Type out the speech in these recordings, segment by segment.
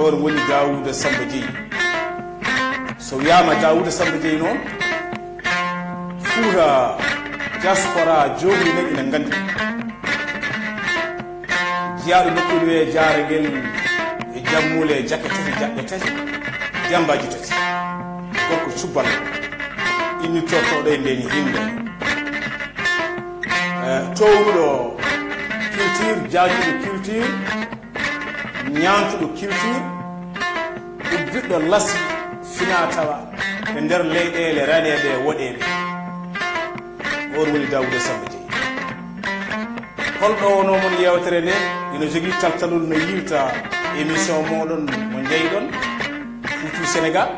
or woni Daouda Samba Diéye so wiyama Daouda Samba Diéye noon Fouta diaspora jogri men ina gandi jiyaɗo nokkude wiye Jaragel e Jammule jakke tati jaɓɓe tati jambaji tati gorko cubbal innittortoɗo e ndeni himɓe townuɗo culture jaajuɗo culture ñaantuɗo culture ubbiɗɗo lasi fina tawa e nder leyɗele raneɓe e woɗeɓe on woni Daouda Samba Diéye holɗo wonomon yewtere nde ina jogui taltalol no yiwta émission moɗon mo jeyɗon Foutou Sénégal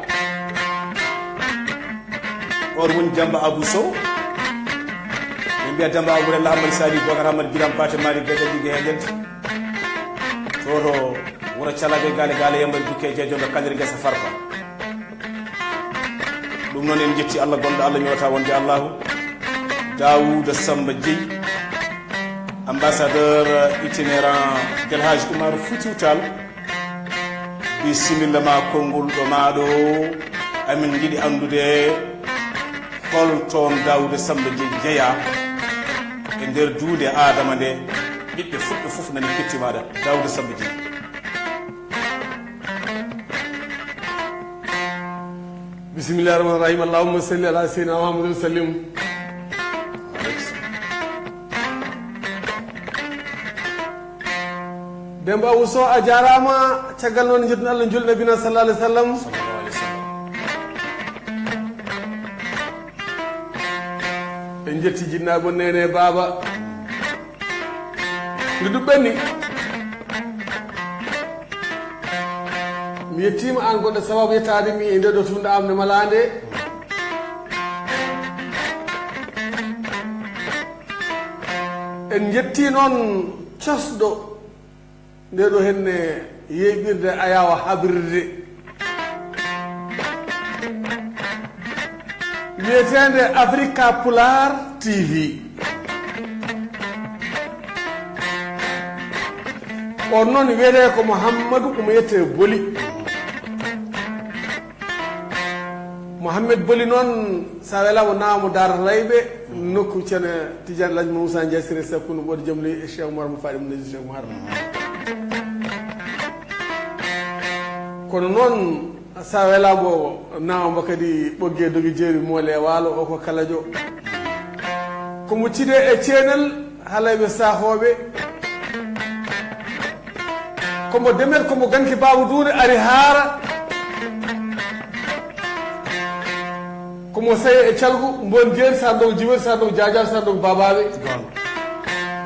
on woni Demba Abou Sow min mbiya Demba Abou Rella Hamadi Sadi Bocar Hamadi Biram Paté Mari Gueɗe Liggue e Guente toto wuro Calabe gale yambal bukke jeejoɗo kañere guesa farba ɗum noon en jetti Allah gonɗo Allah ñoota wonde Allahu Daouda Samba Diéye ambassadeur itinérant Del Hadji Oumar Foutiyou Tall bisimilla ma konngol ɗo maɗo amin jiiɗi andude holton Daouda Samba Diéye jeeya e nder duude adama nde ɓiɓɓe fuɗɓe fof nani kettimaɗa Daouda Samba Diéye. bisimillahi rahmani rahim allahumma salli ala sayyidina Muhammadin sallim. Demba Abou Sow a jarama caggal noon jettude Allah julɗo nabina sallallahu alaihi wasallam. en jetti jinnaɓe nene baba nde ɗuɓɓenni mi yettima an goɗɗo sababu yettade mi e nde ɗo tunda am ne malade en jetti noon cosɗo nde ɗo henne yeɓirde ayawa habrirde wiyetede Africa Pular TV on noon wiyete ko Mouhammadou omo yette Boli Mouhamed Boli noon sa welama nawmo Dara Layɓe nokku ceerno Tidiane Lajma Moussa Diassiré sakkuno ɓoɗo jamli e Cheikh Oumar mo faɗi mo nasi Cheikh Oumar kono noon sa welamo nawmo kadi ɓoggue dogi jeeri moole waalo o ko kalajo ko muccide e ceenel haalayɓe sahoɓe komo demet komo ganki Babou Doure ari haara komo saye e calgu mbon jeeri sa dow jiwori sa dow jajal sa dow babaɓe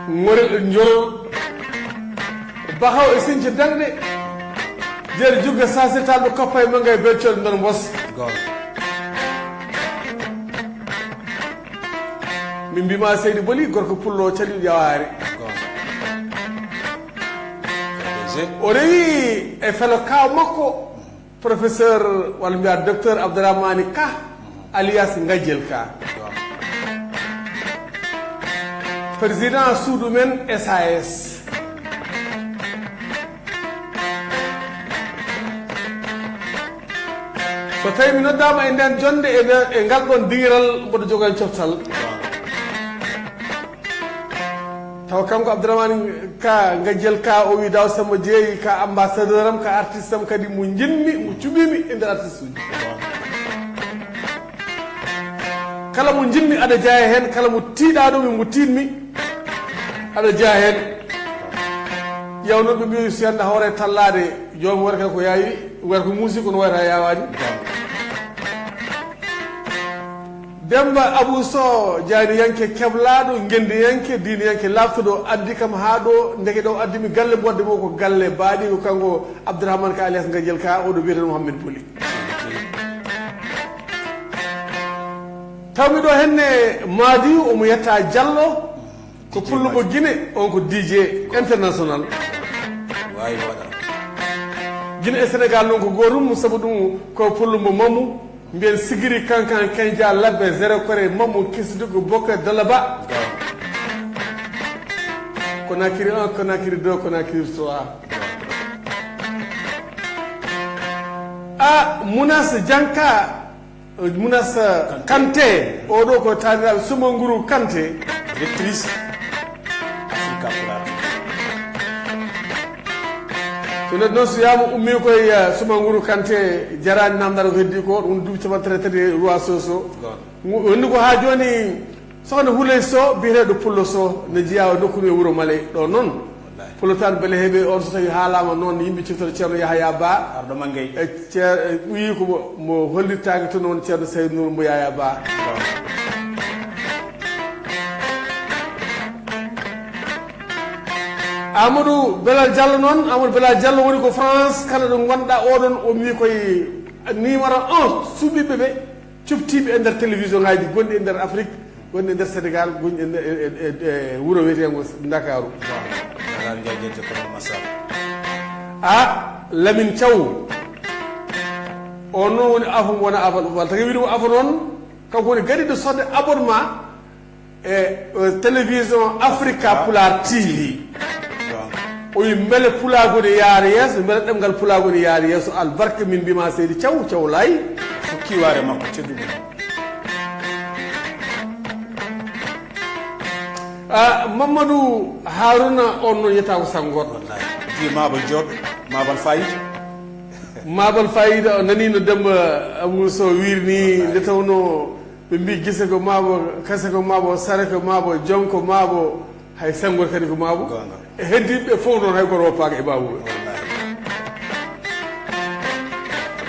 ŋorel e jorol bahaw e sinthi dangɗe jeeri jugga sasirtaɗo koppa e manga e belcol nder mbos min mbima Seydi Boli gorko pullo caɗiɗo yawari o rewi e felo kaw makko professeur walla mbiya docteur Abdourahmani Ka alias Ngadiel Ka président suudu men SAS so tawi mi noddama e nden jonde e ngal ɗon dingiral mboɗo jogo en coftal taw kanko Abdourahmani Ka Ngadiel Ka o wi Daouda Samba Diéye ka ambassadeur am ka artiste am kadi mo jinmi mo cuɓimi e nder artiste uji kala mo jinmi aɗa jeeya hen kala mo tiiɗaɗomi mo tinmi aɗa jeeya hen yawnoɓe mbi so yanda hawre tallade joomi wonata ko yayi wata ko muusi kono wayata yawani Demba Abou Sow jaani yanke keblaɗo gendi yanke diine yanke laftuɗo addi kam ha ɗo ndeke ɗo addimi galle bodde mo ko galle baaɗi ko kanko Abdourahmane Ka alias Ngadiel Ka oɗo wiyeten Mouhamed Boli tawmi ɗo henne Madiou omo yetta Diallo ko pullumo Guinée on ko DJ international Guinée e Sénégal noon ko gotum saabu ɗum ko pullumo Mamou mbiyen sigiri kankan kenja labbe zéro kore Mamou kisdugo Bokar Dalaba Conakry 1 Conakry 2 Conakry 3 Munas Janka Munas Kante oɗo ko taniraɓe Soumanguru Kante rectrice Africa Pulaar so nden noon so wiyama ummi koye Soumanguru Kante jarani namdal ko heddi ko ɗum duuɓi capan tati roi Soso wonni ko ha joni sokhna Houleye Sow biyeteɗo Pullo Sow ne jeeya nokkude wuuro Maley ɗo noon Pulotane beele heeɓe on so tawi haalama noon yimɓe ciftoto ceerno Yahaya Ba arɗo Manguey ɓuyi ko mo hollirtaki to noon ceerno Saydou Nour mo Yaya Ba Amadou Belal Diallo noon Amadou Belal Diallo woni ko France kala ɗo gonɗa oɗon o wi koye numéro 1 suɓiɓe ɓe cuftiɓe e nder télévision ngaji gonɗi e nder Afrique gonɗi e nder Sénégal gonɗi e wuuro wiyetengo Dakaru Lamine Thiaw on noon woni afo wona afal ɓuɓal taki wiɗimo afo noon kanko woni gadiɗo sodde abonnement e télévision Africa Pulaar TV o wi beele pulagode yaara yeeso beele ɗemgal pulagode yaara yeeso albarka min mbima seydi Thiaw Laye fukki waare makko tedduɗo Mamadou Harouna on noon yetta ko sangoɗo di Mabal Jooɓe Mabal Fayida Mabal Fayida o nani no Demba Abou Sow wirni nde tawno ɓe mbi gise ko mabo kase ko mabo sare ko mabo jonko mabo hay sangol kadi ko mabo e heddiɓe fof noon hay goto woppaka e babou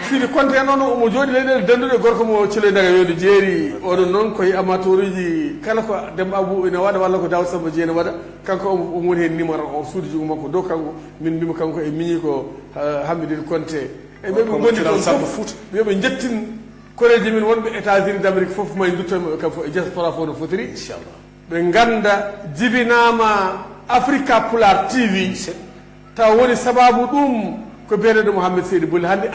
Sidi Konté noon omo jooɗi leyɗele danduɗe gorko mo Thilo Daga yode jeeri oɗon noon koye amateur uji kala ko Demba Abou ene waɗa walla ko Daouda Samba Dieng ne waɗa kanko omo woni hen numéro o suudu jogo makko dow kanko min mbima kanko e miñi ko Hamidine Konté e ɓeɓe gondi ɗon fof yoɓe jettin koreji min wonɓe États-Unis d'Amérique fof may duttoɓe kam fof e diaspora fof no fotiri inchallah ɓe ganda jibinama Africa Pulaar TV taw woni sababu ɗum ko biyeteɗo Mouhamed Seydi Bolli hande